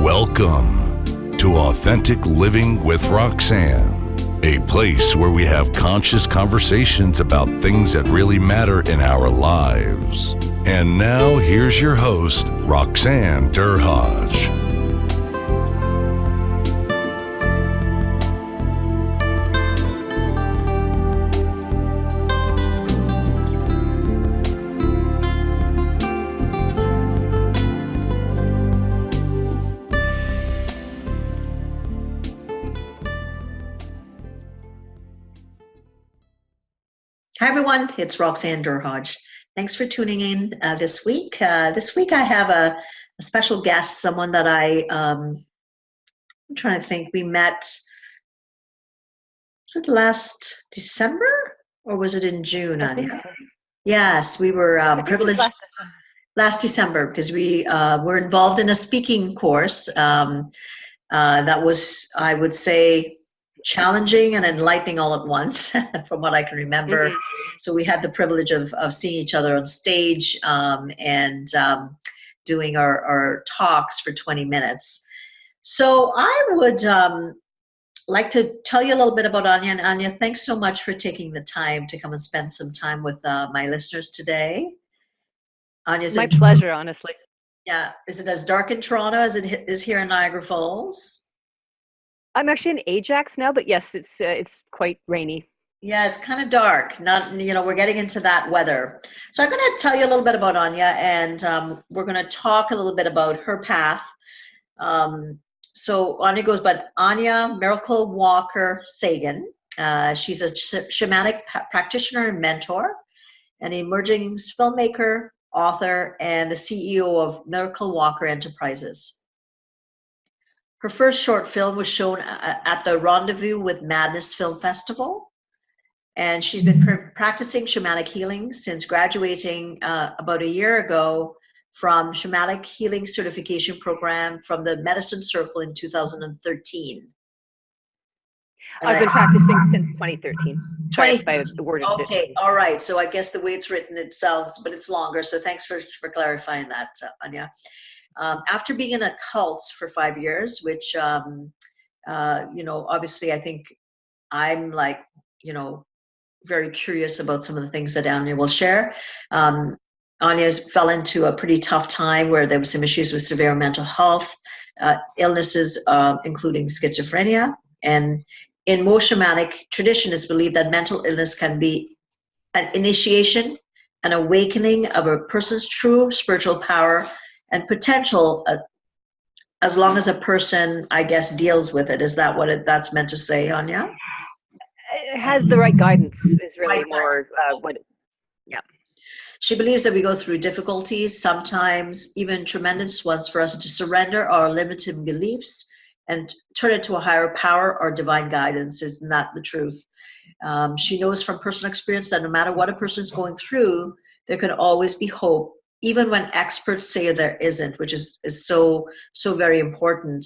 Welcome to Authentic Living with Roxanne, a place where we have conscious conversations about things that really matter in our lives. And now here's your host, Roxanne Derhodge. Hi, everyone. It's Roxanne Derhodge. Thanks for tuning in this week. This week I have a special guest, someone that I'm trying to think, we met, was it last December or was it in June, Anja? So. Yes, we were privileged last December because we were involved in a speaking course that was, I would say, challenging and enlightening all at once from what I can remember. Mm-hmm. So we had the privilege of seeing each other on stage and doing our talks for 20 minutes. So I would like to tell you a little bit about Anja. And Anja, thanks so much for taking the time to come and spend some time with my listeners today. Anja's my pleasure, honestly. Yeah. Is it as dark in Toronto as it is here in Niagara Falls? I'm actually in Ajax now, but yes, it's quite rainy. Yeah, it's kind of dark. We're getting into that weather. So I'm going to tell you a little bit about Anja, and we're going to talk a little bit about her path. So Anja goes by Anja Miraclewalker Sagan. She's a shamanic practitioner and mentor, an emerging filmmaker, author, and the CEO of Miraclewalker Enterprises. Her first short film was shown at the Rendezvous with Madness Film Festival. And she's been practicing shamanic healing since graduating about a year ago from Shamanic Healing certification program from the Medicine Circle in 2013. I've been practicing since 2013. Sorry if I worded it. Okay, all right. So I guess the way it's written, it sounds, but it's longer. So thanks for clarifying that, Anja. After being in a cult for 5 years, which, obviously I think I'm very curious about some of the things that Anja will share. Anja fell into a pretty tough time where there were some issues with severe mental health, illnesses, including schizophrenia. And in most shamanic tradition, it's believed that mental illness can be an initiation, an awakening of a person's true spiritual power and potential, as long as a person, I guess, deals with it. Is that what that's meant to say, Anja? It has the right guidance is really more yeah. She believes that we go through difficulties, sometimes even tremendous ones, for us to surrender our limited beliefs and turn it to a higher power or divine guidance. Isn't that the truth? She knows from personal experience that no matter what a person is going through, there can always be hope, even when experts say there isn't, which is so very important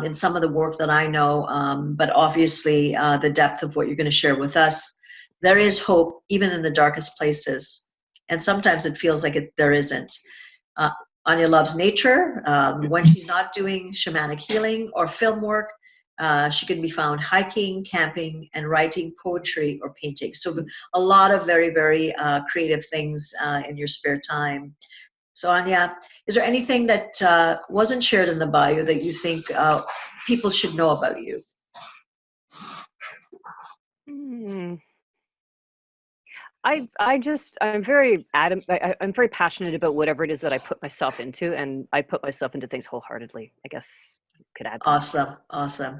in some of the work that I know, but obviously the depth of what you're going to share with us. There is hope even in the darkest places, and sometimes it feels like there isn't. Anja loves nature. When she's not doing shamanic healing or film work, she can be found hiking, camping, and writing poetry or painting. So a lot of very, very creative things in your spare time. So Anja, is there anything that wasn't shared in the bio that you think people should know about you? I'm very I'm very passionate about whatever it is that I put myself into, and I put myself into things wholeheartedly, I guess. Could add that. Awesome.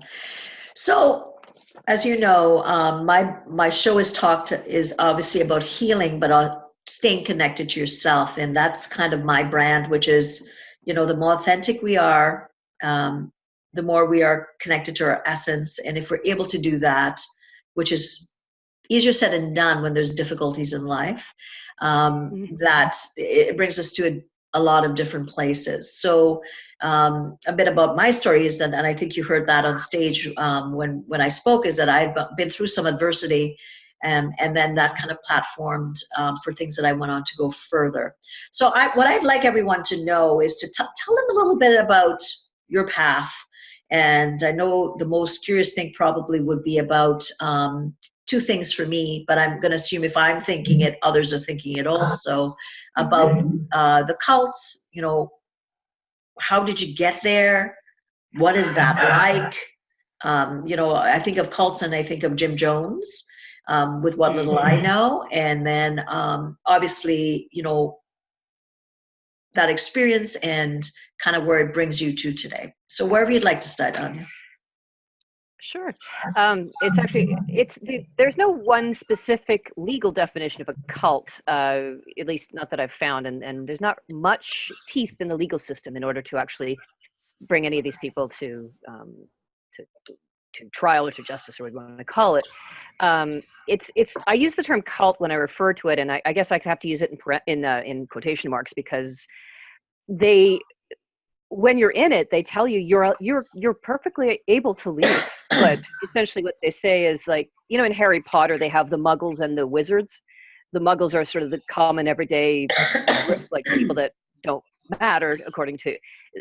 So, as you know, my show is obviously about healing, but staying connected to yourself, and that's kind of my brand, which is, the more authentic we are, the more we are connected to our essence, and if we're able to do that, which is easier said than done when there's difficulties in life, that it brings us to a lot of different places. So a bit about my story is that, and I think you heard that on stage when I spoke, is that I had been through some adversity, and then that kind of platformed for things that I went on to go further. So what I'd like everyone to know is to tell them a little bit about your path. And I know the most curious thing probably would be about two things for me, but I'm going to assume if I'm thinking it, others are thinking it also, about the cults. You know, how did you get there? What is that like? You know, I think of cults and I think of Jim Jones, with what little I know. And then obviously, you know, that experience and kind of where it brings you to today. So wherever you'd like to start, Anja. Sure. It's actually, there's no one specific legal definition of a cult, at least not that I've found. And there's not much teeth in the legal system in order to actually bring any of these people to trial or to justice, or what you want to call it. I use the term cult when I refer to it, and I guess I have to use it in quotation marks, because when you're in it, they tell you you're perfectly able to leave. But essentially what they say is, like, you know, in Harry Potter, they have the muggles and the wizards. The muggles are sort of the common everyday, like, people that don't matter according to,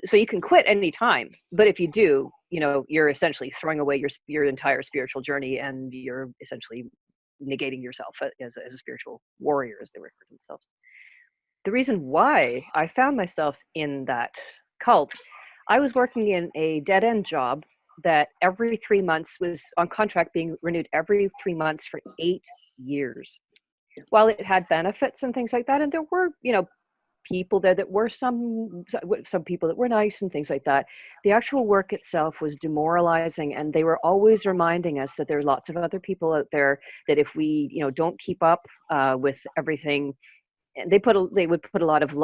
so you can quit any time. But if you do, you know, you're essentially throwing away your entire spiritual journey, and you're essentially negating yourself as a spiritual warrior, as they refer to themselves. The reason why I found myself in that cult, I was working in a dead-end job that every 3 months was on contract, being renewed every 3 months for 8 years. While it had benefits and things like that, and there were, you know, people there that were some people that were nice and things like that, the actual work itself was demoralizing. And they were always reminding us that there are lots of other people out there that if we, you know, don't keep up with everything, and they would put a lot of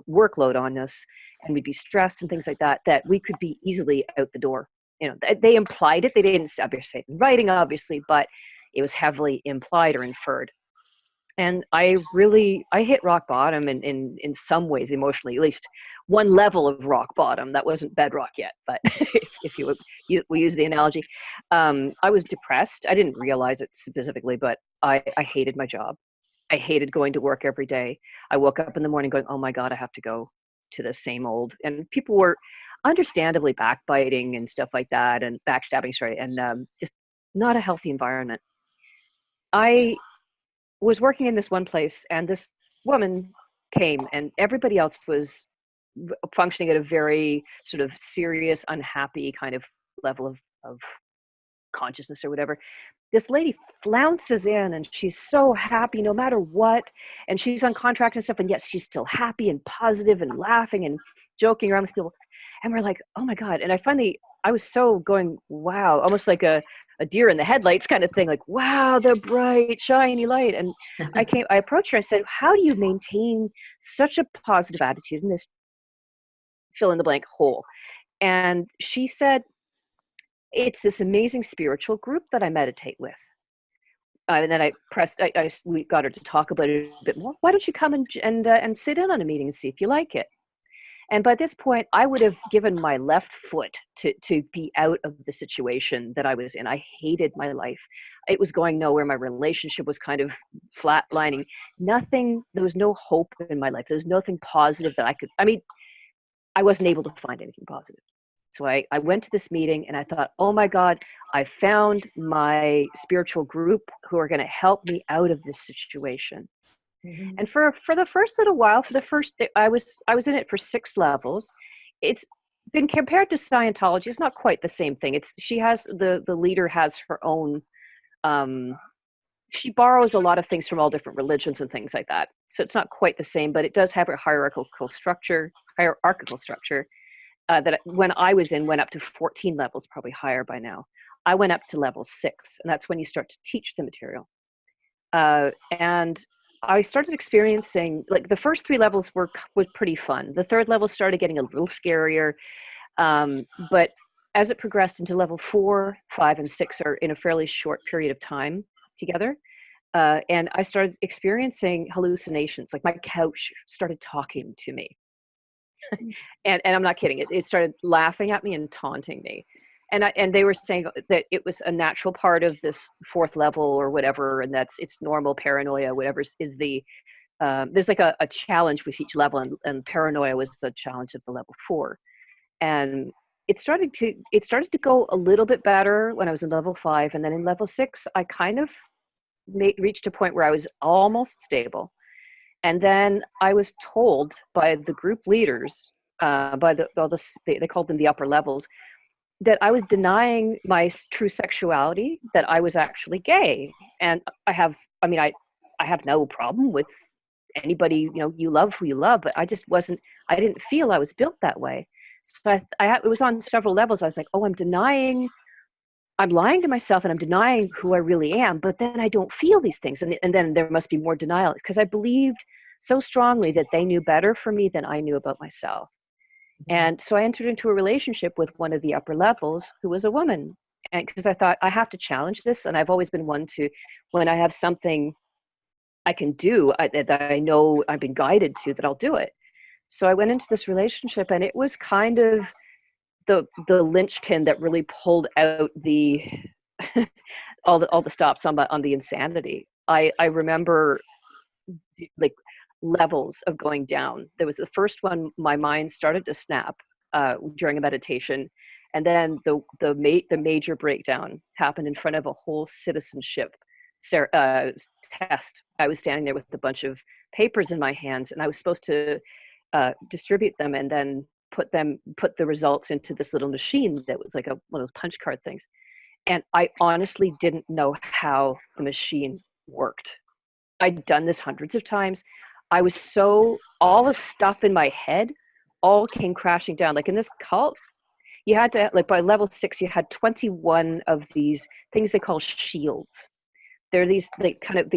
workload on us, and we'd be stressed and things like that, that we could be easily out the door. You know, they implied it. They didn't say it in writing, obviously, but it was heavily implied or inferred. And I hit rock bottom in some ways, emotionally, at least one level of rock bottom. That wasn't bedrock yet, but if we use the analogy, I was depressed. I didn't realize it specifically, but I hated my job. I hated going to work every day. I woke up in the morning going, oh my God, I have to go to the same old, and people were understandably backbiting and stuff like that, and backstabbing, sorry, and just not a healthy environment. I was working in this one place, and this woman came, and everybody else was functioning at a very sort of serious, unhappy kind of level of consciousness or whatever. This lady flounces in, and she's so happy no matter what, and she's on contract and stuff, and yet she's still happy and positive and laughing and joking around with people. And we're like, oh my God. And I was so going, wow, almost like a deer in the headlights kind of thing, like, wow, the bright, shiny light. And I approached her, I said, how do you maintain such a positive attitude in this fill in the blank hole? And she said, it's this amazing spiritual group that I meditate with. And then we got her to talk about it a bit more. Why don't you come and sit in on a meeting and see if you like it? And by this point, I would have given my left foot to be out of the situation that I was in. I hated my life. It was going nowhere. My relationship was kind of flatlining. Nothing, there was no hope in my life. There was nothing positive that I wasn't able to find anything positive. So I went to this meeting, and I thought, oh my God, I found my spiritual group who are going to help me out of this situation. Mm-hmm. And for the first little while, I was in it for 6 levels. It's been compared to Scientology. It's not quite the same thing. The leader has her own, she borrows a lot of things from all different religions and things like that. So it's not quite the same, but it does have a hierarchical structure. That when I was in, went up to 14 levels, probably higher by now. I went up to level 6, and that's when you start to teach the material. And I started experiencing, like, the first 3 levels was pretty fun. The 3rd level started getting a little scarier, but as it progressed into level 4, 5, and 6 are in a fairly short period of time together. And I started experiencing hallucinations, like my couch started talking to me. And I'm not kidding. It started laughing at me and taunting me. And they were saying that it was a natural part of this 4th level or whatever, and it's normal paranoia, whatever is the, there's like a challenge with each level, and paranoia was the challenge of the level 4. And it started to go a little bit better when I was in level 5, and then in level 6, I kind of reached a point where I was almost stable. And then I was told by the group leaders, by they called them the upper levels, that I was denying my true sexuality, that I was actually gay. And I have no problem with anybody, you love who you love, but I didn't feel I was built that way. So it was on several levels. I was like, oh, I'm lying to myself and I'm denying who I really am, but then I don't feel these things. And then there must be more denial, because I believed so strongly that they knew better for me than I knew about myself. And so I entered into a relationship with one of the upper levels who was a woman. And because I thought, I have to challenge this. And I've always been one to, when I have something I can do that I know I've been guided to, that I'll do it. So I went into this relationship, and it was kind of the linchpin that really pulled out the all the stops on the insanity. I remember like levels of going down. There was the first one, my mind started to snap during a meditation, and then the major breakdown happened in front of a whole citizenship test. I was standing there with a bunch of papers in my hands, and I was supposed to distribute them and then put the results into this little machine that was like one of those punch card things. And I honestly didn't know how the machine worked. I'd done this hundreds of times. I was all the stuff in my head all came crashing down. Like in this cult, you had to, like by level 6, you had 21 of these things they call shields. They're these, they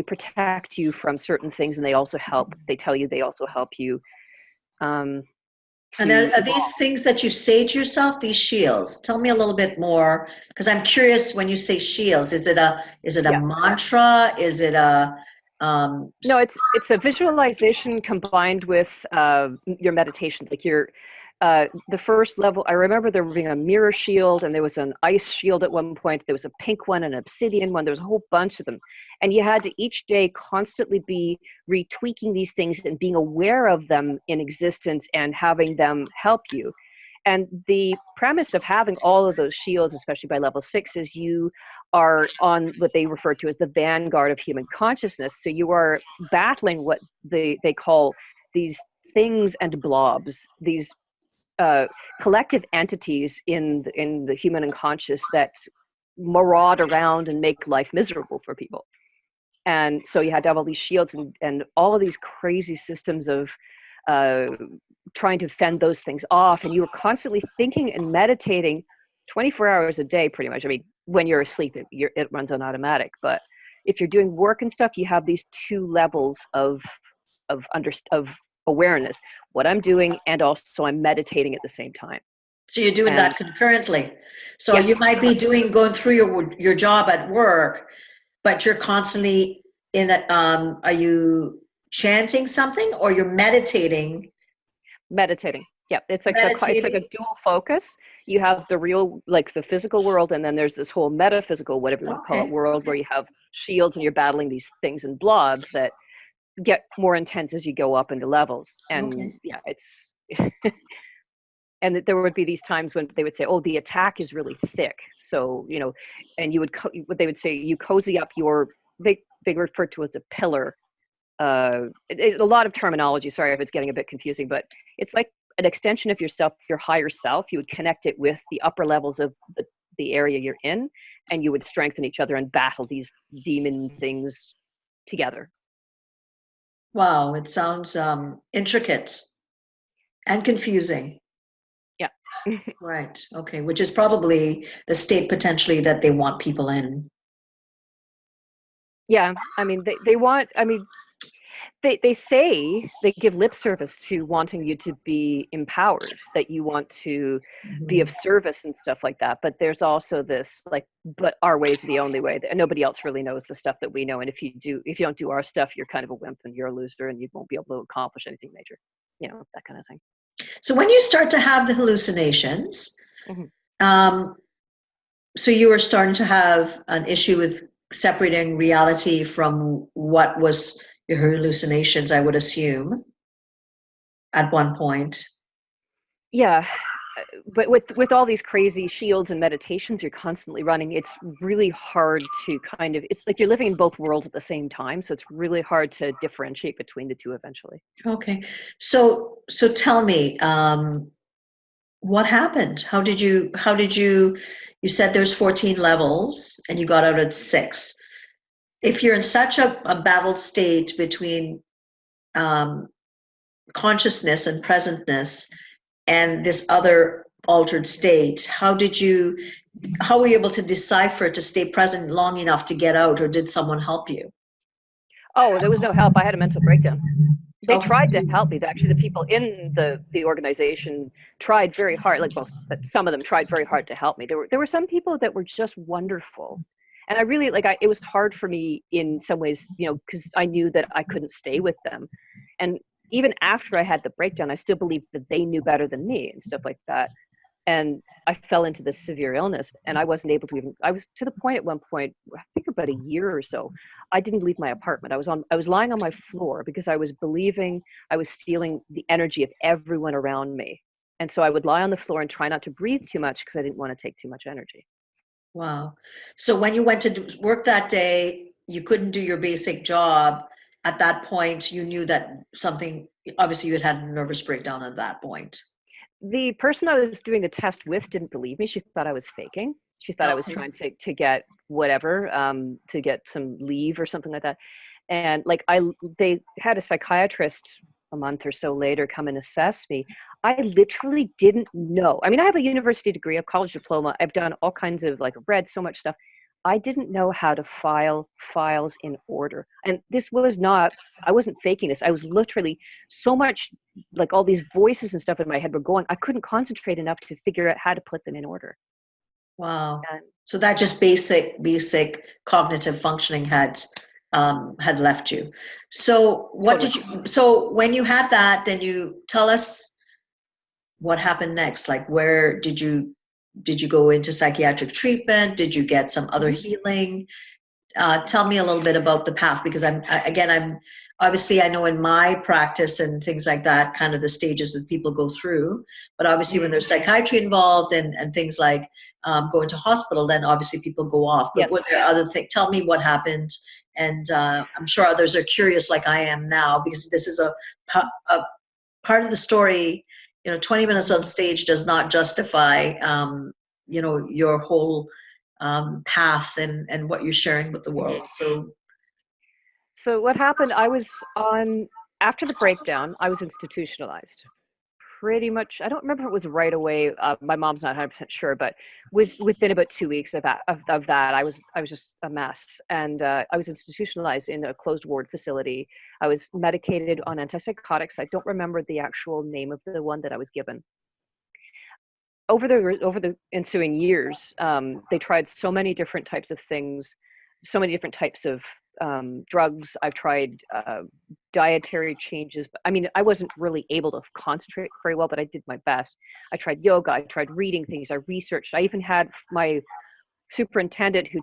protect you from certain things, and they also help, they tell you they also help you. And are these things that you say to yourself, these shields? Tell me a little bit more, because I'm curious. When you say shields, is it a mantra? Is it a No, it's a visualization combined with your meditation. Like the first level, I remember there being a mirror shield, and there was an ice shield at one point. There was a pink one, an obsidian one. There was a whole bunch of them. And you had to each day constantly be retweaking these things and being aware of them in existence and having them help you. And the premise of having all of those shields, especially by level 6, is you are on what they refer to as the vanguard of human consciousness. So you are battling what they call these things and blobs, these collective entities in the human unconscious that maraud around and make life miserable for people. And so you had to have all these shields and all of these crazy systems of trying to fend those things off. And you were constantly thinking and meditating 24 hours a day, pretty much. I mean, when you're asleep, it runs on automatic. But if you're doing work and stuff, you have these two levels of awareness, what I'm doing, and also I'm meditating at the same time. So you're doing that concurrently. So yes, you might be going through your job at work, but you're constantly in it. Are you chanting something, or you're meditating? Meditating. Yeah, it's like a dual focus. You have the real, like the physical world, and then there's this whole metaphysical, whatever you want to call it, world, where you have shields and you're battling these things and blobs that get more intense as you go up into levels. And yeah, it's and there would be these times when they would say, oh, the attack is really thick, so and they would say you cozy up they refer to it as a pillar. It's a lot of terminology, sorry if it's getting a bit confusing, but it's like an extension of yourself, your higher self. You would connect it with the upper levels of the area you're in, and you would strengthen each other and battle these demon things together. Wow, it sounds intricate and confusing. Yeah. Right. Okay. Which is probably the state potentially that they want people in. Yeah. I mean, they say they give lip service to wanting you to be empowered, that you want to be of service and stuff like that. But there's also this but our way is the only way. That nobody else really knows the stuff that we know. And if you don't do our stuff, you're kind of a wimp and you're a loser and you won't be able to accomplish anything major. That kind of thing. So when you start to have the hallucinations, so you were starting to have an issue with separating reality from what was your hallucinations, I would assume, at one point. Yeah. but with all these crazy shields and meditations you're constantly running, it's really hard to kind of, it's like you're living in both worlds at the same time. So it's really hard to differentiate between the two eventually. Okay. So tell me, what happened? How did you said there's 14 levels and you got out at 6. If you're in such a battled state between consciousness and presentness and this other altered state, how were you able to decipher to stay present long enough to get out, or did someone help you? Oh, there was no help. I had a mental breakdown. They Okay. tried to help me. Actually, the people in the organization tried very hard. Like, well, some of them tried very hard to help me. There were some people that were just wonderful, and I really it was hard for me in some ways, because I knew that I couldn't stay with them, and even after I had the breakdown, I still believed that they knew better than me and stuff like that. And I fell into this severe illness, and I wasn't able to even, I was to the point at one point, I think about a year or so, I didn't leave my apartment. I was lying on my floor because I was believing I was stealing the energy of everyone around me. And so I would lie on the floor and try not to breathe too much because I didn't want to take too much energy. Wow. So when you went to work that day, you couldn't do your basic job. At that point, you knew that something, obviously you had a nervous breakdown at that point. The person I was doing the test with didn't believe me. She thought I was faking. She thought I was trying to get whatever, to get some leave or something like that. And they had a psychiatrist a month or so later come and assess me. I literally didn't know. I mean, I have a university degree, a college diploma. I've done all kinds of, read so much stuff. I didn't know how to file files in order. And this was not, I wasn't faking this. I was literally so much, all these voices and stuff in my head were going, I couldn't concentrate enough to figure out how to put them in order. Wow. So that just basic cognitive functioning had left you. So so when you had that, then you tell us what happened next. Where did you go into psychiatric treatment? Did you get some other healing? Tell me a little bit about the path, because I'm obviously, I know in my practice and things like that, kind of the stages that people go through, but obviously when there's psychiatry involved and things like going to hospital, then obviously people go off. But were there other things? Tell me what happened. And I'm sure others are curious like I am now, because this is a part of the story. 20 minutes on stage does not justify, your whole path and what you're sharing with the world. So what happened, after the breakdown, I was institutionalized. Pretty much, I don't remember if it was right away. My mom's not 100% sure, but within about 2 weeks of that, I was just a mess, and I was institutionalized in a closed ward facility. I was medicated on antipsychotics. I don't remember the actual name of the one that I was given. Over the ensuing years, they tried so many different types of things, so many different types of drugs. I've tried dietary changes. I mean, I wasn't really able to concentrate very well, but I did my best. I tried yoga. I tried reading things. I researched. I even had my superintendent who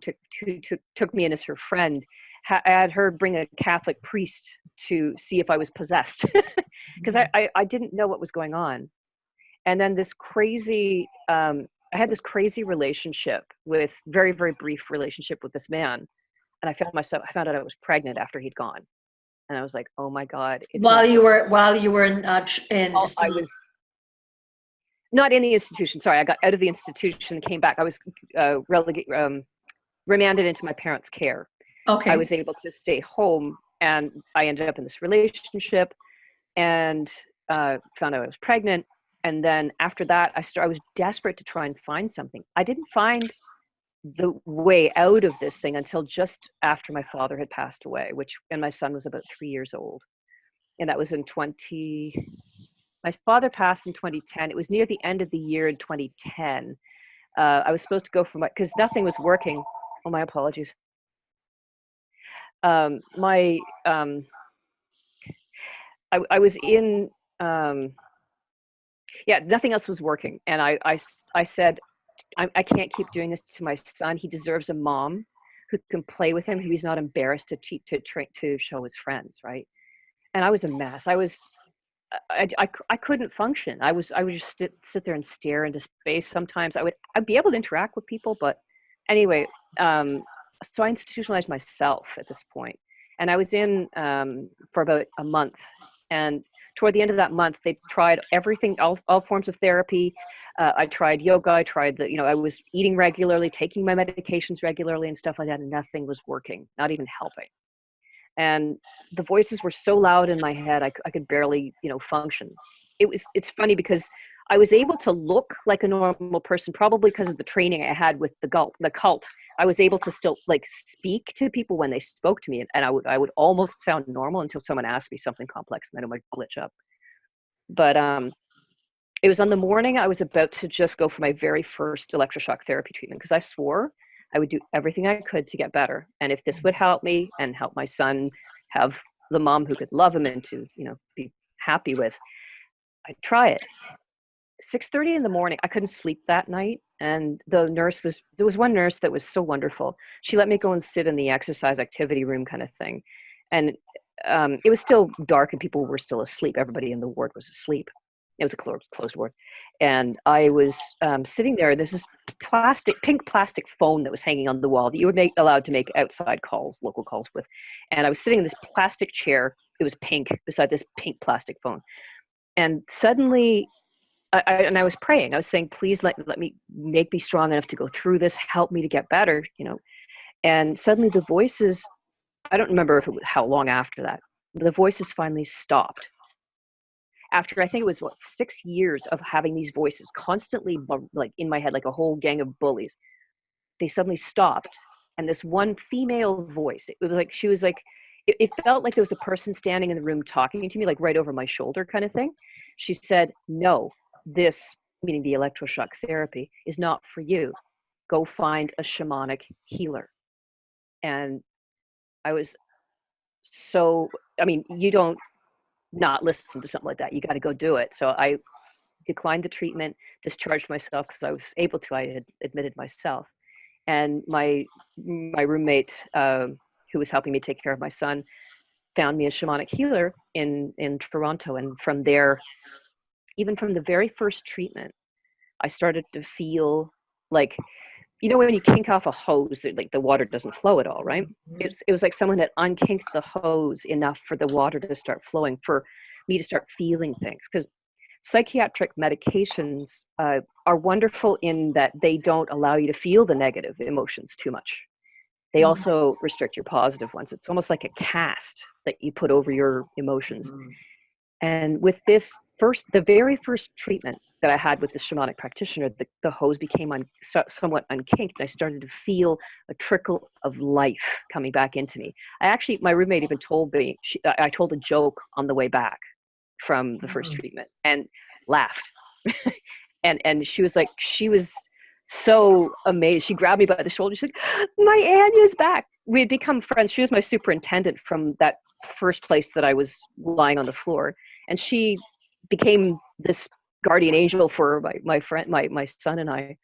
took me in as her friend, had her bring a Catholic priest to see if I was possessed, because I didn't know what was going on. And then I had this crazy relationship very, very brief relationship with this man. And I found out I was pregnant after he'd gone. And I was like, oh my God. While you were in I was not in the institution. Sorry, I got out of the institution, came back. I was remanded into my parents' care. Okay. I was able to stay home, and I ended up in this relationship and found out I was pregnant. And then after that, I was desperate to try and find something. I didn't find the way out of this thing until just after my father had passed away, and my son was about 3 years old. And that was my father passed in 2010. It was near the end of the year in 2010. I was supposed to go because nothing was working. Oh, my apologies. I was in, nothing else was working. And I said, I can't keep doing this to my son. He deserves a mom who can play with him, who he's not embarrassed to show his friends, right? And I was a mess. I was I couldn't function. I would just sit there and stare into space. Sometimes I'd be able to interact with people, but anyway, so I institutionalized myself at this point, and I was in for about a month. And toward the end of that month, they tried everything, all forms of therapy. I tried yoga. I tried I was eating regularly, taking my medications regularly, and stuff like that. And nothing was working, not even helping. And the voices were so loud in my head, I could barely, function. It's funny because I was able to look like a normal person, probably because of the training I had with the cult. I was able to still speak to people when they spoke to me, and I would almost sound normal until someone asked me something complex, and then it might glitch up. But it was on the morning I was about to just go for my very first electroshock therapy treatment, because I swore I would do everything I could to get better. And if this would help me and help my son have the mom who could love him and to, be happy with, I'd try it. 6:30 in the morning, I couldn't sleep that night. And there was one nurse that was so wonderful. She let me go and sit in the exercise activity room kind of thing. And it was still dark and people were still asleep. Everybody in the ward was asleep. It was a closed ward. And I was sitting there. There's this pink plastic phone that was hanging on the wall that you were allowed to make outside calls, local calls with. And I was sitting in this plastic chair. It was pink beside this pink plastic phone. And suddenly, I was praying. I was saying, please make me strong enough to go through this. Help me to get better, And suddenly the voices, I don't remember how long after that, but the voices finally stopped. After I think it was 6 years of having these voices constantly in my head, like a whole gang of bullies, they suddenly stopped. And this one female voice, it felt like there was a person standing in the room talking to me, like right over my shoulder kind of thing. She said, no, this, meaning the electroshock therapy, is not for you. Go find a shamanic healer. And I was you don't not listen to something like that. You got to go do it. So I declined the treatment, discharged myself because I was able to. I had admitted myself. And my roommate, who was helping me take care of my son, found me a shamanic healer in Toronto. And from there, even from the very first treatment, I started to feel like, when you kink off a hose, the water doesn't flow at all, right? Mm-hmm. It was like someone had unkinked the hose enough for the water to start flowing, for me to start feeling things. Because psychiatric medications are wonderful in that they don't allow you to feel the negative emotions too much. They also restrict your positive ones. It's almost like a cast that you put over your emotions. Mm-hmm. And with the very first treatment that I had with the shamanic practitioner, the hose became somewhat unkinked. And I started to feel a trickle of life coming back into me. My roommate even told me, I told a joke on the way back from the first treatment and laughed. and she was so amazed. She grabbed me by the shoulder. She's like, my Anya's back. We had become friends. She was my superintendent from that first place that I was lying on the floor. And she became this guardian angel for my friend, my son and I.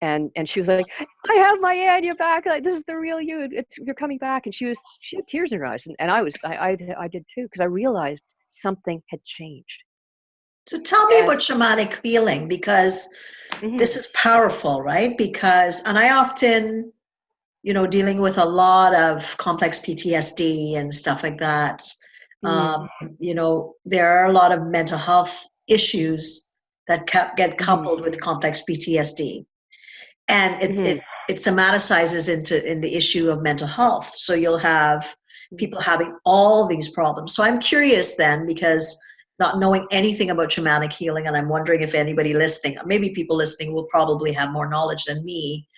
And she was like, I have my Anja back. Like, this is the real you. You're coming back. And she had tears in her eyes. And I did too, because I realized something had changed. So tell me about shamanic healing, because this is powerful, right? And I often, dealing with a lot of complex PTSD and stuff like that. There are a lot of mental health issues that get coupled with complex PTSD, and it somaticizes in the issue of mental health. So you'll have people having all these problems. So I'm curious then, because not knowing anything about shamanic healing, and I'm wondering if anybody listening, maybe people listening will probably have more knowledge than me.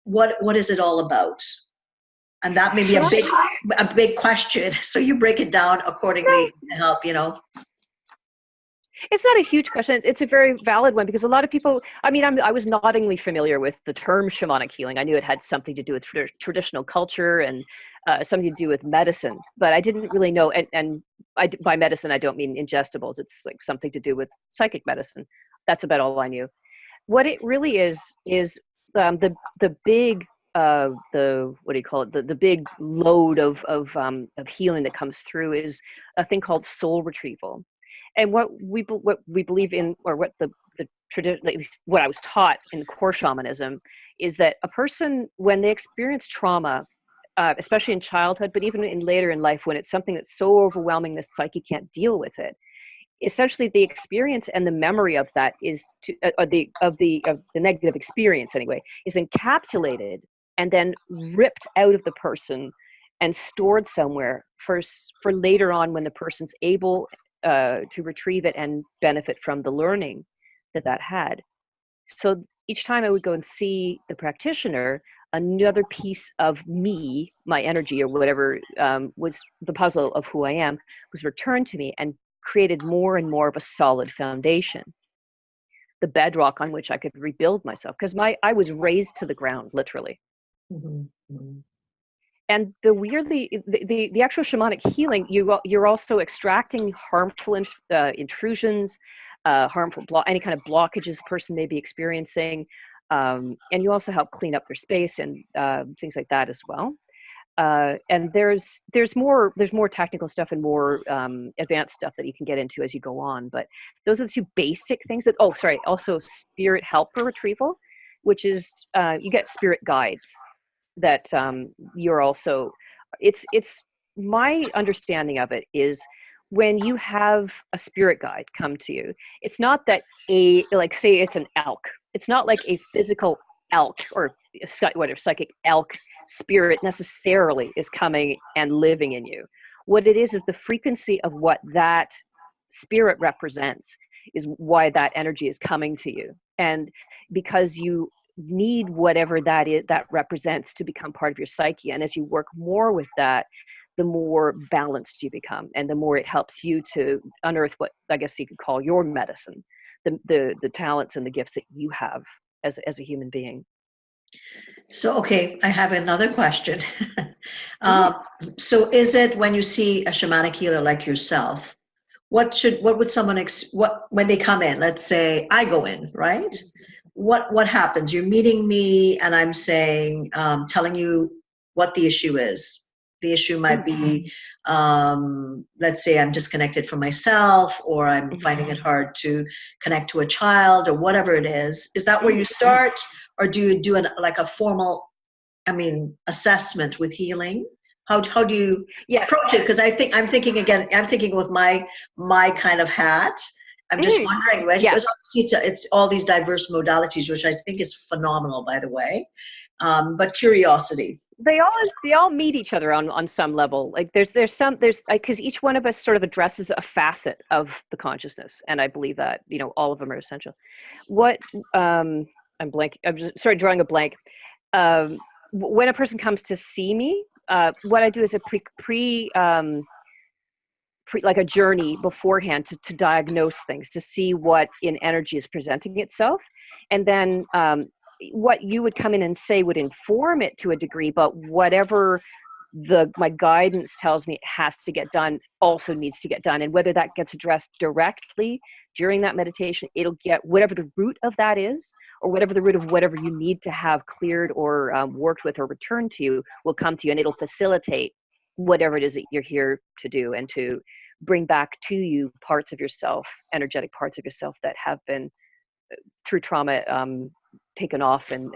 What is it all about? And that may be a big question. So you break it down accordingly to help, It's not a huge question. It's a very valid one, because a lot of people, I was noddingly familiar with the term shamanic healing. I knew it had something to do with traditional culture and something to do with medicine, but I didn't really know. And by medicine, I don't mean ingestibles. It's like something to do with psychic medicine. That's about all I knew. What it really is the big the big load of healing that comes through is a thing called soul retrieval. And what we believe in, or what the tradition, at least what I was taught in core shamanism, is that a person, when they experience trauma, especially in childhood, but even in later in life, when it's something that's so overwhelming the psyche can't deal with it, essentially the experience and the memory of that is of the negative experience anyway, is encapsulated and then ripped out of the person and stored somewhere for later on, when the person's able to retrieve it and benefit from the learning that had. So each time I would go and see the practitioner, another piece of me, my energy or whatever, was the puzzle of who I am, was returned to me and created more and more of a solid foundation, the bedrock on which I could rebuild myself. Because I was razed to the ground, literally. Mm-hmm. Mm-hmm. And the actual shamanic healing, you're also extracting harmful intrusions, any kind of blockages a person may be experiencing, and you also help clean up their space and things like that as well. And there's more technical stuff and more advanced stuff that you can get into as you go on. But those are the two basic things. Also spirit helper retrieval, which is you get spirit guides that you're also. It's my understanding of it is, when you have a spirit guide come to you, it's not that say it's an elk. It's not like a physical elk or psychic elk spirit necessarily is coming and living in you. What it is the frequency of what that spirit represents is why that energy is coming to you. And because you need whatever that represents to become part of your psyche. And as you work more with that, the more balanced you become, and the more it helps you to unearth what I guess you could call your medicine, the talents and the gifts that you have as a human being. So, okay, I have another question. So is it, when you see a shamanic healer like yourself, what would someone, when they come in, let's say I go in, right? What happens? You're meeting me and I'm saying, telling you what the issue is. The issue might be, let's say I'm disconnected from myself, or I'm finding it hard to connect to a child, or whatever it is. Is that where you start? Or do you do a formal, assessment with healing? How do you approach it? Because I'm thinking with my kind of hat. I'm just wondering, right? Because obviously it's all these diverse modalities, which I think is phenomenal, by the way. But curiosity. They all meet each other on some level. Like there's because each one of us sort of addresses a facet of the consciousness, and I believe that all of them are essential. What I'm blank. I'm just drawing a blank. When a person comes to see me, what I do is a like a journey beforehand to diagnose things, to see what in energy is presenting itself, and then what you would come in and say would inform it to a degree, but whatever my guidance tells me it has to get done also needs to get done. And whether that gets addressed directly during that meditation, it'll get whatever the root of that is, or whatever the root of whatever you need to have cleared or worked with or returned to you will come to you, and it'll facilitate whatever it is that you're here to do, and to bring back to you parts of yourself, energetic parts of yourself that have been through trauma taken off and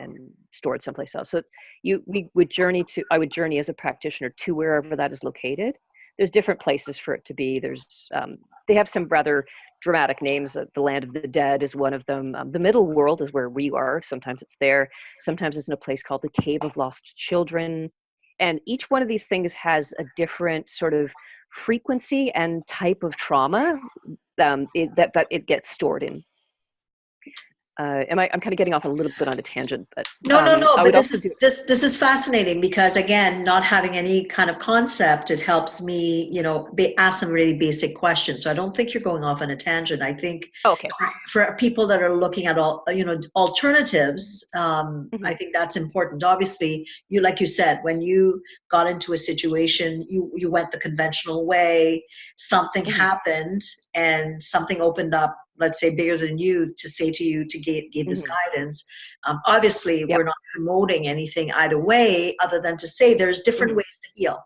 stored someplace else. So I would journey as a practitioner to wherever that is located. There's different places for it to be. They have some rather dramatic names. The land of the dead is one of them. The middle world is where we are. Sometimes it's there. Sometimes it's in a place called the Cave of Lost Children. And each one of these things has a different sort of frequency and type of trauma that it gets stored in. I'm kind of getting off a little bit on a tangent, but no. But this is fascinating, because again, not having any kind of concept, it helps me, ask some really basic questions. So I don't think you're going off on a tangent. I think for people that are looking at alternatives, I think that's important. Obviously, like you said, when you got into a situation, you went the conventional way. Something happened, and something opened up, let's say bigger than you, to say to you to give this guidance. Obviously, we're not promoting anything either way, other than to say there's different ways to heal.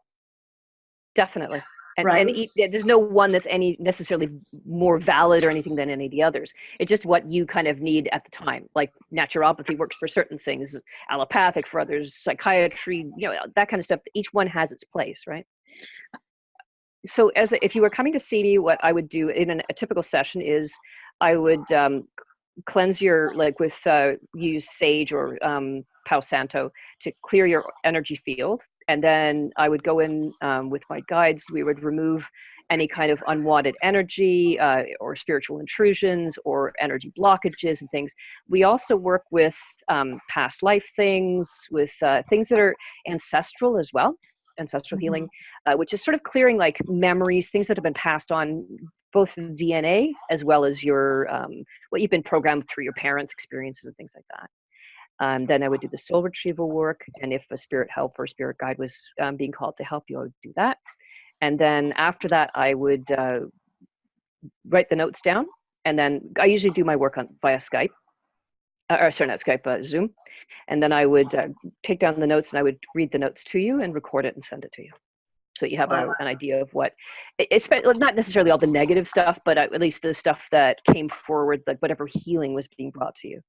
Definitely. Right. There's no one that's any necessarily more valid or anything than any of the others. It's just what you kind of need at the time. Like naturopathy works for certain things, allopathic for others, psychiatry, that kind of stuff. Each one has its place, right? So if you were coming to see me, what I would do in a typical session is I would cleanse use sage or Palo Santo to clear your energy field. And then I would go in with my guides. We would remove any kind of unwanted energy or spiritual intrusions or energy blockages and things. We also work with past life things, with things that are ancestral as well, ancestral healing, which is sort of clearing like memories, things that have been passed on, both in DNA as well as your what you've been programmed through your parents' experiences and things like that. Then I would do the soul retrieval work, and if a spirit help or spirit guide was being called to help you, I would do that. And then after that, I would write the notes down, and then I usually do my work via Skype, not Skype, Zoom. And then I would take down the notes, and I would read the notes to you and record it and send it to you, so that you have an idea of what, not necessarily all the negative stuff, but at least the stuff that came forward, like whatever healing was being brought to you.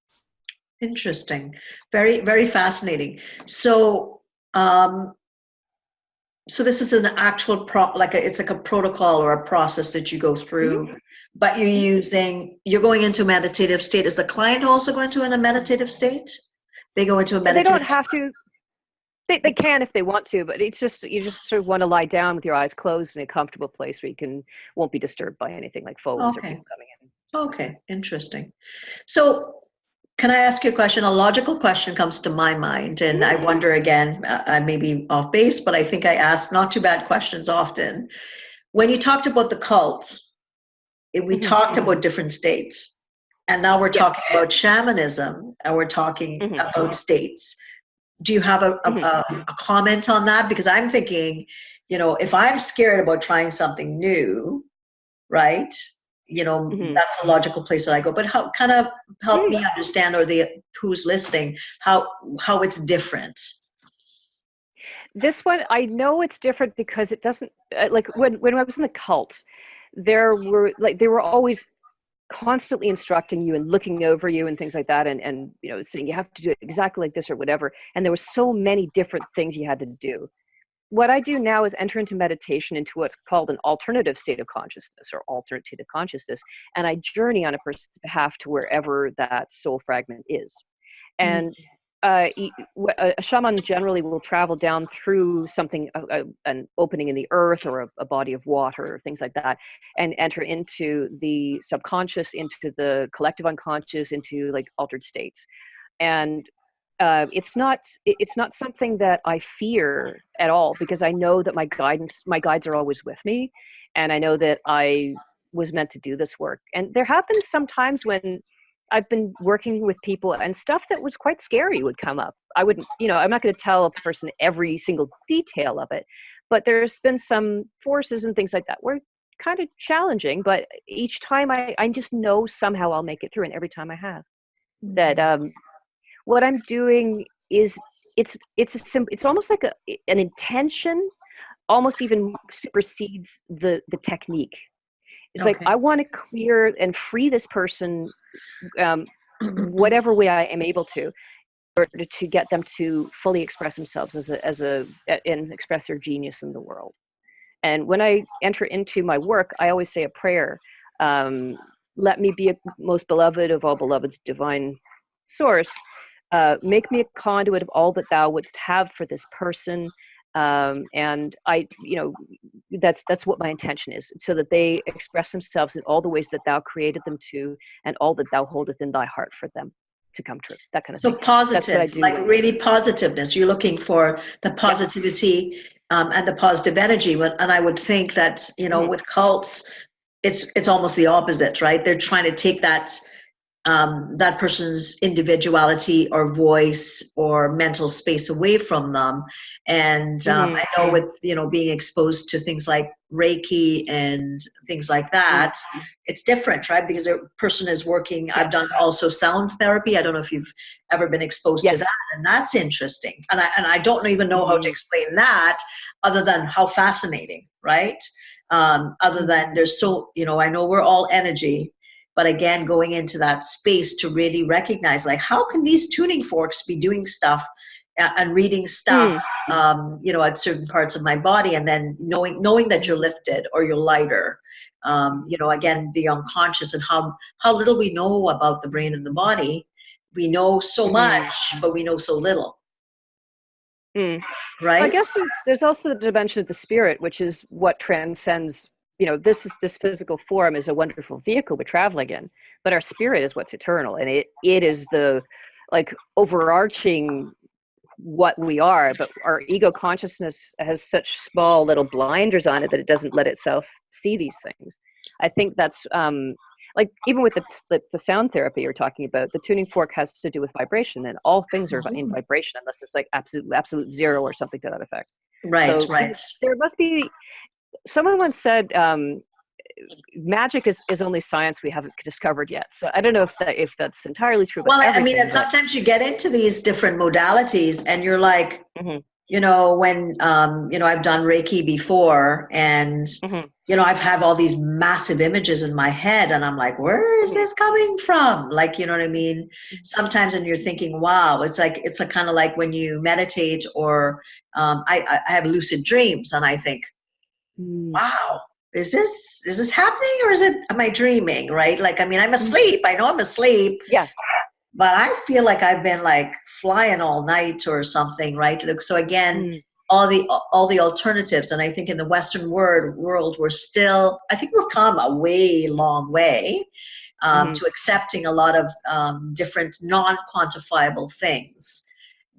Interesting. Very, very fascinating. So, so this is an actual it's like a protocol or a process that you go through, but you're going into a meditative state. Is the client also going to in a meditative state? They go into a meditative. They don't have to. They can if they want to, but it's just, you just sort of want to lie down with your eyes closed in a comfortable place where you won't be disturbed by anything like phones or people coming in. Okay, interesting. So, can I ask you a question? A logical question comes to my mind, and I wonder again, I may be off base, but I think I ask not too bad questions often. When you talked about the cults, we talked about different states, and now we're talking about shamanism, and we're talking about states. Do you have a comment on that? Because I'm thinking, if I'm scared about trying something new, right? That's a logical place that I go. But how kind of help me understand, or who's listening, how it's different. This one, I know it's different because it doesn't, like when I was in the cult, they were always constantly instructing you and looking over you and things like that, and saying you have to do it exactly like this or whatever. And there were so many different things you had to do. What I do now is enter into meditation into what's called an alternative state of consciousness, or alternate state of consciousness, and I journey on a person's behalf to wherever that soul fragment is. And a shaman generally will travel down through something, an opening in the earth or a body of water or things like that, and enter into the subconscious, into the collective unconscious, into like altered states. And it's not something that I fear at all, because I know that my guides are always with me, and I know that I was meant to do this work. And there have been some times when I've been working with people and stuff that was quite scary would come up. I wouldn't, I'm not going to tell a person every single detail of it, but there's been some forces and things like that were kind of challenging, but each time I just know somehow I'll make it through. And every time I have that, what I'm doing is it's almost like an intention, almost even supersedes the technique. It's like, I want to clear and free this person, whatever way I am able to, in order to get them to fully express themselves and express their genius in the world. And when I enter into my work, I always say a prayer. Let me be a most beloved of all beloveds, divine source. Make me a conduit of all that thou wouldst have for this person. And I, that's what my intention is, so that they express themselves in all the ways that thou created them to, and all that thou holdeth in thy heart for them to come true. That kind of thing. So positive, like really positiveness. You're looking for the positivity, and the positive energy. And I would think that, with cults, it's almost the opposite, right? They're trying to take that person's individuality or voice or mental space away from them. And I know with, being exposed to things like Reiki and things like that, it's different, right? Because a person is working, I've done also sound therapy. I don't know if you've ever been exposed to that, and that's interesting. And I don't even know how to explain that other than how fascinating, right? other than there's I know we're all energy, but again, going into that space to really recognize, like, how can these tuning forks be doing stuff and reading stuff, at certain parts of my body, and then knowing that you're lifted or you're lighter. Again, the unconscious and how little we know about the brain and the body. We know so much, but we know so little. Right? Well, I guess there's also the dimension of the spirit, which is what transcends. This physical form is a wonderful vehicle we're traveling in, but our spirit is what's eternal, and it is the overarching what we are. But our ego consciousness has such small little blinders on it that it doesn't let itself see these things. I think that's even with the sound therapy you're talking about, the tuning fork has to do with vibration, and all things are in vibration unless it's like absolute zero or something to that effect. Right, so right. There must be. Someone once said, magic is only science we haven't discovered yet. So I don't know if that's entirely true. Well, I mean, and sometimes you get into these different modalities and you're like, when, I've done Reiki before, and, I've had all these massive images in my head, and I'm like, where is this coming from? Like, you know what I mean? Sometimes when you're thinking, wow, it's a kind of like when you meditate, or I have lucid dreams, and I think, wow, is this happening, or am I dreaming? Right? Like, I mean, I'm asleep. I know I'm asleep. Yeah. But I feel like I've been like flying all night or something, right? So again, all the alternatives, and I think in the Western world, I think we've come a way long way to accepting a lot of different non-quantifiable things,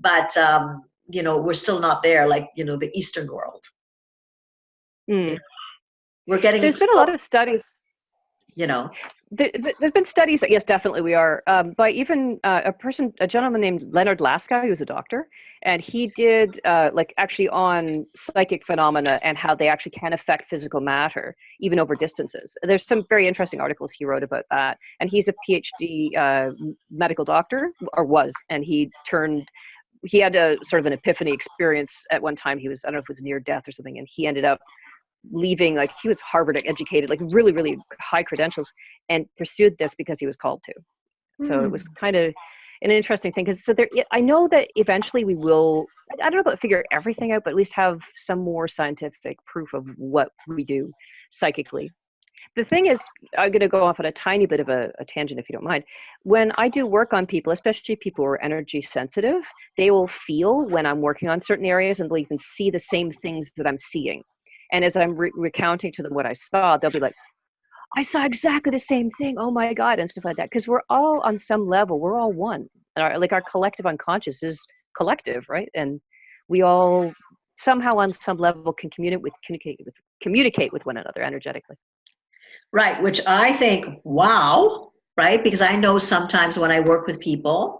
but we're still not there, like the Eastern world. We're getting. There's been a lot of studies. There's been studies. Yes, definitely we are. By even a gentleman named Leonard Laskow, he was a doctor, and he did actually on psychic phenomena and how they actually can affect physical matter even over distances. There's some very interesting articles he wrote about that, and he's a PhD medical doctor, or was, and he had a sort of an epiphany experience at one time. I don't know if it was near death or something, and he ended up leaving, like, he was Harvard educated, like really, really high credentials, and pursued this because he was called to. So it was kind of an interesting thing, because I know that eventually we will, I don't know about figure everything out, but at least have some more scientific proof of what we do psychically. The thing is, I'm going to go off on a tiny bit of a tangent, if you don't mind. When I do work on people, especially people who are energy sensitive, they will feel when I'm working on certain areas, and they'll even see the same things that I'm seeing. And as I'm recounting to them what I saw, they'll be like, I saw exactly the same thing. Oh my God, and stuff like that. Because we're all on some level, we're all one. And our collective unconscious is collective, right? And we all somehow on some level can communicate with one another energetically. Right, which I think, wow, right? Because I know sometimes when I work with people,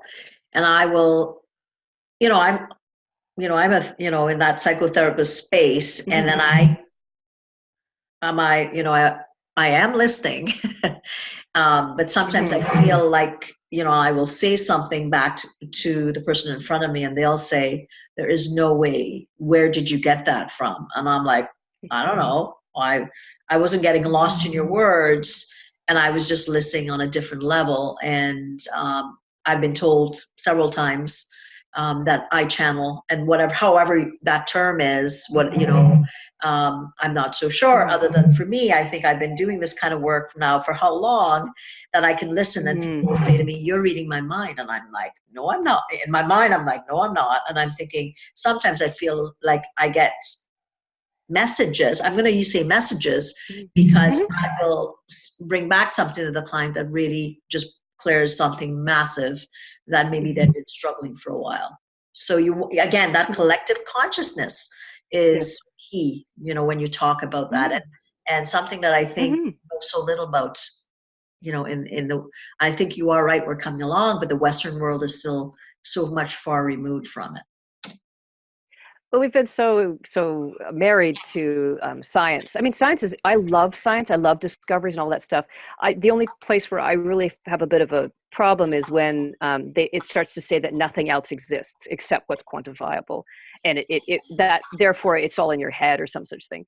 and I will, I'm in that psychotherapist space, and then I am listening, but sometimes I feel like, I will say something back to the person in front of me, and they'll say, there is no way, where did you get that from? And I'm like, I don't know. I wasn't getting lost in your words, and I was just listening on a different level. And I've been told several times that I channel, and however that term is, I'm not so sure, other than for me, I think I've been doing this kind of work now for how long that I can listen, and people will say to me, you're reading my mind. And I'm like, no, I'm not. In my mind, I'm like, no, I'm not. And I'm thinking, sometimes I feel like I get messages. I'm going to say messages, because I will bring back something to the client that really just clears something massive that maybe they've been struggling for a while. So again, that collective consciousness is key, when you talk about that, and something that I think know so little about, I think you are right, we're coming along, but the Western world is still so much far removed from it. Well, we've been so married to science. I mean, I love science. I love discoveries and all that stuff. The only place where I really have a bit of a problem is when it starts to say that nothing else exists except what's quantifiable, and that therefore it's all in your head or some such thing.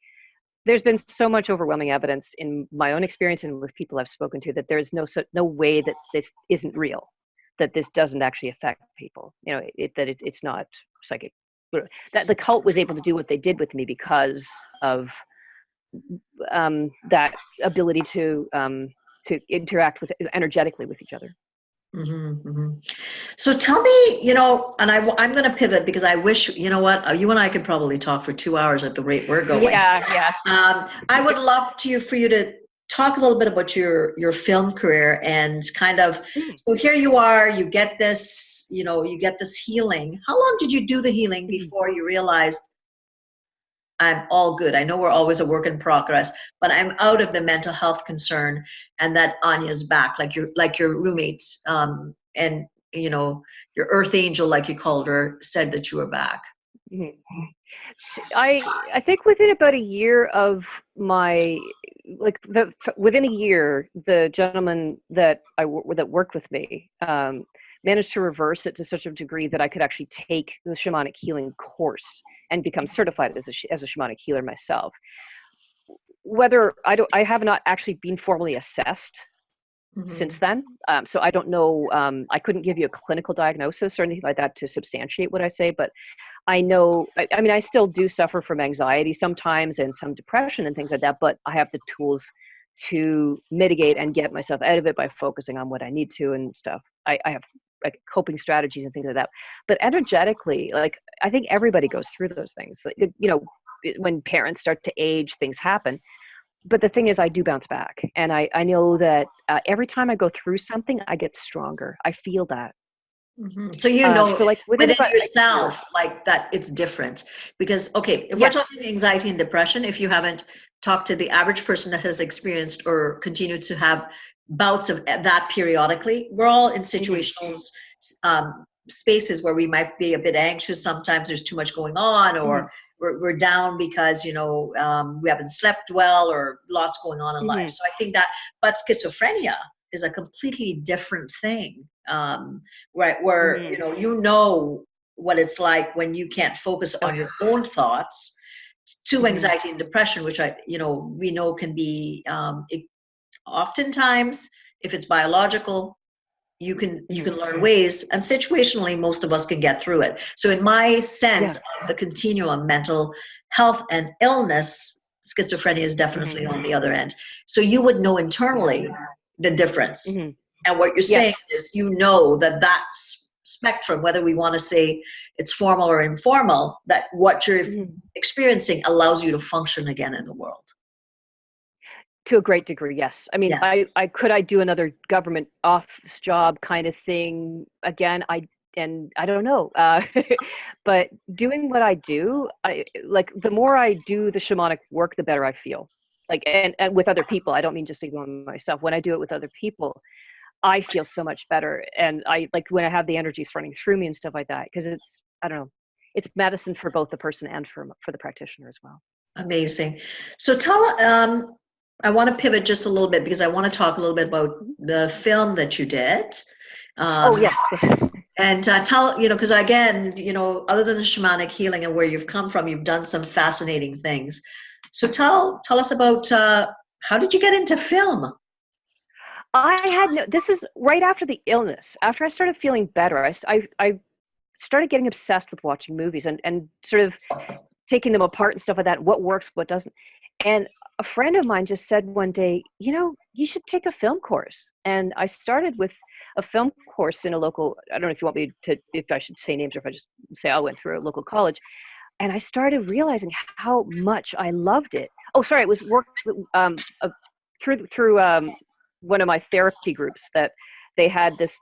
there's been so much overwhelming evidence in my own experience and with people I've spoken to that there's no way that this isn't real, that this doesn't actually affect people. You know, it's not psychic. That the cult was able to do what they did with me because of that ability to interact with energetically with each other. Mm-hmm, mm-hmm. So tell me, you know, and I'm going to pivot because I wish, you know what, you and I could probably talk for 2 hours at the rate we're going. Yeah, yes. I would love for you to talk a little bit about your film career and kind of, so here you are, you get this, you know, you get this healing. How long did you do the healing before you realized I'm all good? I know we're always a work in progress, but I'm out of the mental health concern, and that Anja's back, like your roommates, and you know, your earth angel, like you called her, said that you were back. I think within about a year of my, within a year, the gentleman that worked with me managed to reverse it to such a degree that I could actually take the shamanic healing course and become certified as a shamanic healer myself. Whether I have not actually been formally assessed since then, so I don't know. I couldn't give you a clinical diagnosis or anything like that to substantiate what I say, but I know. I mean, I still do suffer from anxiety sometimes and some depression and things like that, but I have the tools to mitigate and get myself out of it by focusing on what I need to and stuff. I have like coping strategies and things like that. But energetically, like I think everybody goes through those things. Like, you know, when parents start to age, things happen. But the thing is, I do bounce back. And I know that every time I go through something, I get stronger. I feel that. So you know, so like within yourself, like that it's different. Because, okay, if we're talking anxiety and depression, if you haven't talked to the average person that has experienced or continued to have bouts of that periodically, we're all in situational spaces where we might be a bit anxious. Sometimes there's too much going on, or we're down because, you know, we haven't slept well, or lots going on in life. So I think that, but schizophrenia is a completely different thing, right? Where, you know what it's like when you can't focus on your own thoughts, to anxiety and depression, which we know can be, oftentimes, if it's biological, you can learn ways, and situationally most of us can get through it. So in my sense of the continuum, mental health and illness, schizophrenia is definitely on the other end. So you would know internally the difference. And what you're saying is, you know, that spectrum, whether we want to say it's formal or informal, that what you're experiencing allows you to function again in the world. To a great degree, yes. I mean, I do another government office job kind of thing again. I don't know, but doing what I do, the more I do the shamanic work, the better I feel. Like, and with other people, I don't mean just ignoring myself. When I do it with other people, I feel so much better. And I like when I have the energies running through me and stuff like that, because it's, I don't know, it's medicine for both the person and for the practitioner as well. Amazing. So I want to pivot just a little bit, because I want to talk a little bit about the film that you did. Yes. And tell, because again, other than the shamanic healing and where you've come from, you've done some fascinating things. So tell us about how did you get into film? This is right after the illness. After I started feeling better, I started getting obsessed with watching movies and sort of taking them apart and stuff like that. What works, what doesn't. And a friend of mine just said one day, you should take a film course. And I started with a film course in a local, I don't know if you want me to, if I should say names or if I just say I went through a local college. And I started realizing how much I loved it. Oh, sorry. It was worked through one of my therapy groups that they had this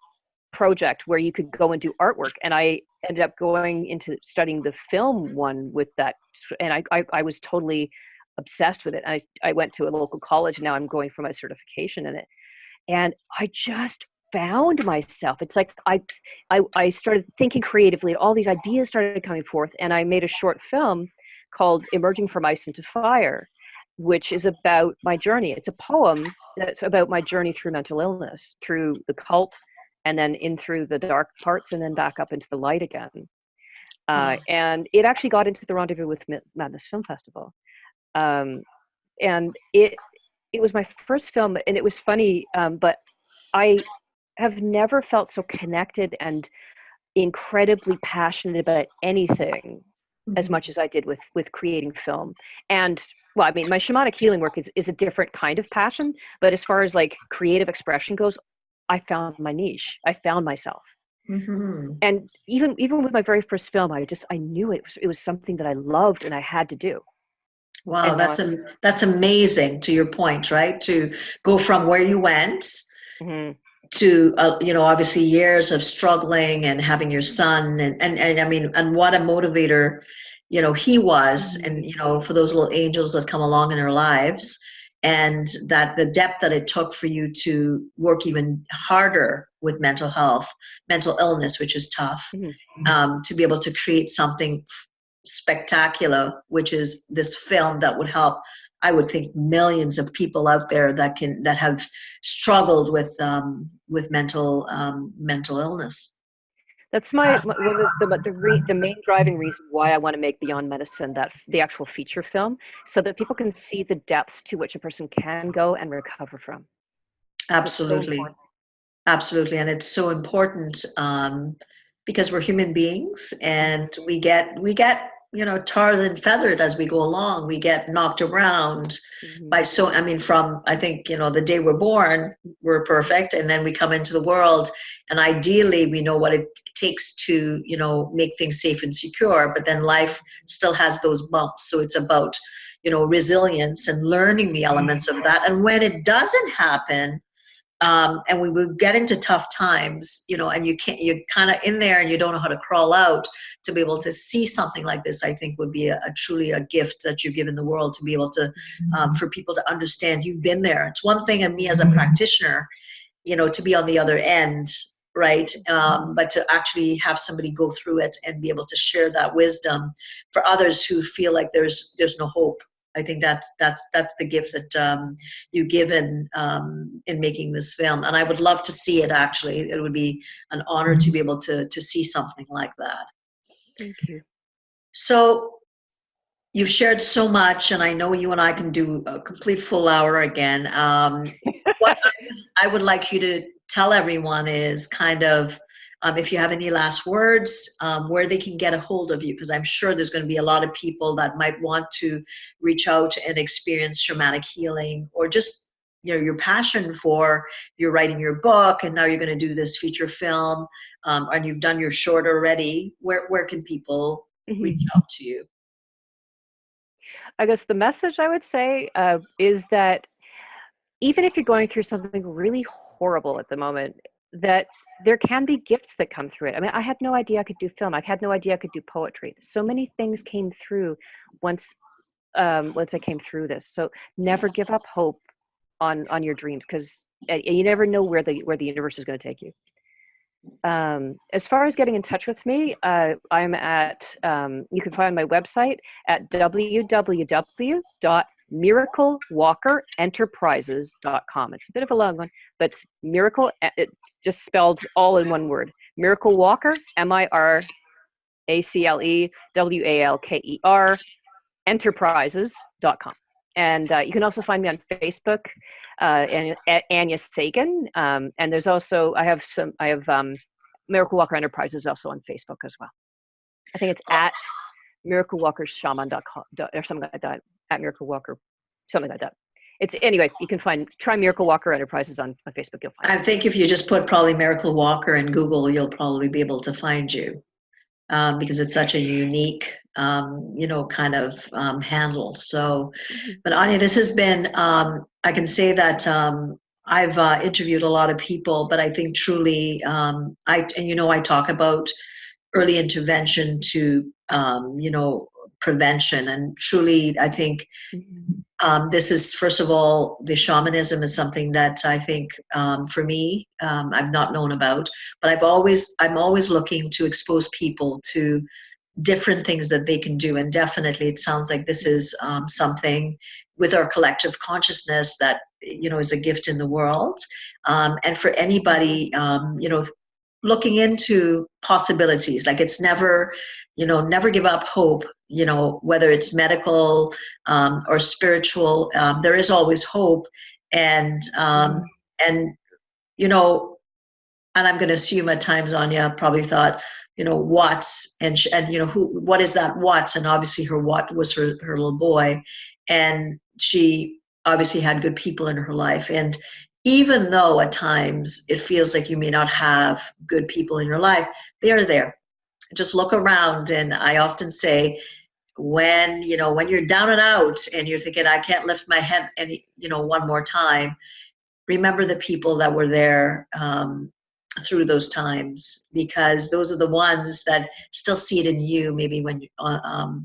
project where you could go and do artwork. And I ended up going into studying the film one with that. And I was totally obsessed with it. I went to a local college. Now I'm going for my certification in it. And I just found myself. It's like I started thinking creatively. All these ideas started coming forth. And I made a short film called Emerging from Ice into Fire, which is about my journey. It's a poem that's about my journey through mental illness, through the cult, and then in through the dark parts, and then back up into the light again. And it actually got into the Rendezvous with Madness Film Festival. And it was my first film, and it was funny, but I have never felt so connected and incredibly passionate about anything as much as I did with creating film. And well, I mean, my shamanic healing work is a different kind of passion, but as far as like creative expression goes, I found my niche. I found myself. Mm-hmm. And even with my very first film, I knew it was something that I loved and I had to do. Wow, that's amazing, to your point, right? To go from where you went to, obviously years of struggling and having your son, and I mean, and what a motivator, he was, and, for those little angels that come along in our lives, and that the depth that it took for you to work even harder with mental health, mental illness, which is tough, to be able to create something spectacular, which is this film that would help, I would think, millions of people out there that have struggled with mental illness. That's one of the main driving reason why I want to make Beyond Medicine the actual feature film, so that people can see the depths to which a person can go and recover from. Absolutely, absolutely, and it's so important because we're human beings, and we get tarred and feathered as we go along. We get knocked around by I think, the day we're born, we're perfect, and then we come into the world, and ideally we know what it takes to, make things safe and secure, but then life still has those bumps. So it's about, resilience and learning the elements of that. And when it doesn't happen, and we would get into tough times, and you're kind of in there and you don't know how to crawl out, to be able to see something like this, I think would be truly a gift that you've given the world, to be able to, for people to understand you've been there. It's one thing, and me as a practitioner, to be on the other end, right? But to actually have somebody go through it and be able to share that wisdom for others who feel like there's no hope. I think that's the gift that you've given in making this film, and I would love to see it. Actually, it would be an honor to be able to see something like that. Thank you. So you've shared so much, and I know you and I can do a complete full hour again. What I would like you to tell everyone is kind of, if you have any last words, where they can get a hold of you, because I'm sure there's going to be a lot of people that might want to reach out and experience shamanic healing, or just, your passion for, you're writing your book and now you're going to do this feature film, and you've done your short already. Where can people reach out to you? I guess the message I would say is that even if you're going through something really horrible at the moment, that there can be gifts that come through it. I mean, I had no idea I could do film. I had no idea I could do poetry. So many things came through once I came through this. So never give up hope on your dreams, because you never know where the universe is going to take you. As far as getting in touch with me, I'm at, you can find my website at www.miraclewalkerenterprises.com. It's a bit of a long one, but it's miracle, it's just spelled all in one word. Miraclewalker, MIRACLEWALKER, enterprises.com. And you can also find me on Facebook, and at Anja Sagan. And there's also, I have Miraclewalker Enterprises also on Facebook as well. I think it's at miraclewalkershaman.com or something like that, at Miraclewalker, something like that. Anyway, you can try Miraclewalker Enterprises on Facebook, you'll find it. I think if you just put probably Miraclewalker in Google, you'll probably be able to find you, because it's such a unique, kind of handle. So, but Anja, this has been, I can say that I've interviewed a lot of people, but I think truly, I talk about early intervention to, prevention, and truly, I think this is, first of all, the shamanism is something that I think, for me, I've not known about, but I'm always looking to expose people to different things that they can do. And definitely it sounds like this is something with our collective consciousness that, is a gift in the world. And for anybody, looking into possibilities, like it's never give up hope, whether it's medical or spiritual, there is always hope. And and I'm going to assume at times Anja probably thought, what's, and what is that what's? And obviously her what was her little boy. And she obviously had good people in her life. And even though at times it feels like you may not have good people in your life, they are there. Just look around. And I often say, when you're down and out and you're thinking, I can't lift my head one more time, remember the people that were there through those times, because those are the ones that still see it in you, maybe when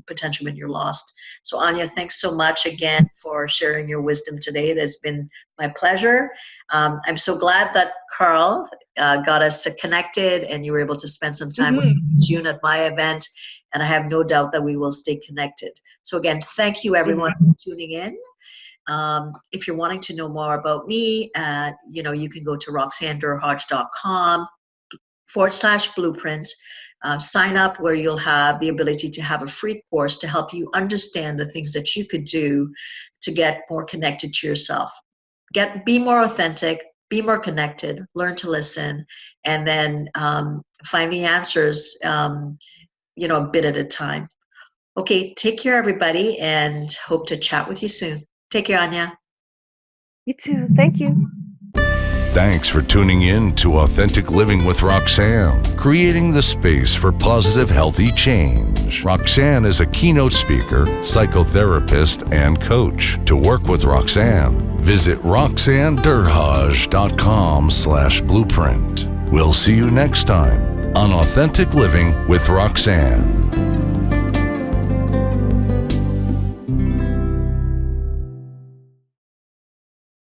potentially when you're lost. So Anja, thanks so much again for sharing your wisdom today. It has been my pleasure. I'm so glad that Carl got us connected and you were able to spend some time with June at my event, and I have no doubt that we will stay connected. So again, thank you everyone for tuning in. If you're wanting to know more about me, you can go to roxannedurhodge.com/blueprint. Sign up where you'll have the ability to have a free course to help you understand the things that you could do to get more connected to yourself. Be more authentic, be more connected, learn to listen, and then find the answers, a bit at a time. Okay, take care everybody, and hope to chat with you soon. Take care, Anja. You too. Thank you. Thanks for tuning in to Authentic Living with Roxanne, creating the space for positive, healthy change. Roxanne is a keynote speaker, psychotherapist, and coach. To work with Roxanne, visit roxannedurhodge.com/blueprint. We'll see you next time on Authentic Living with Roxanne.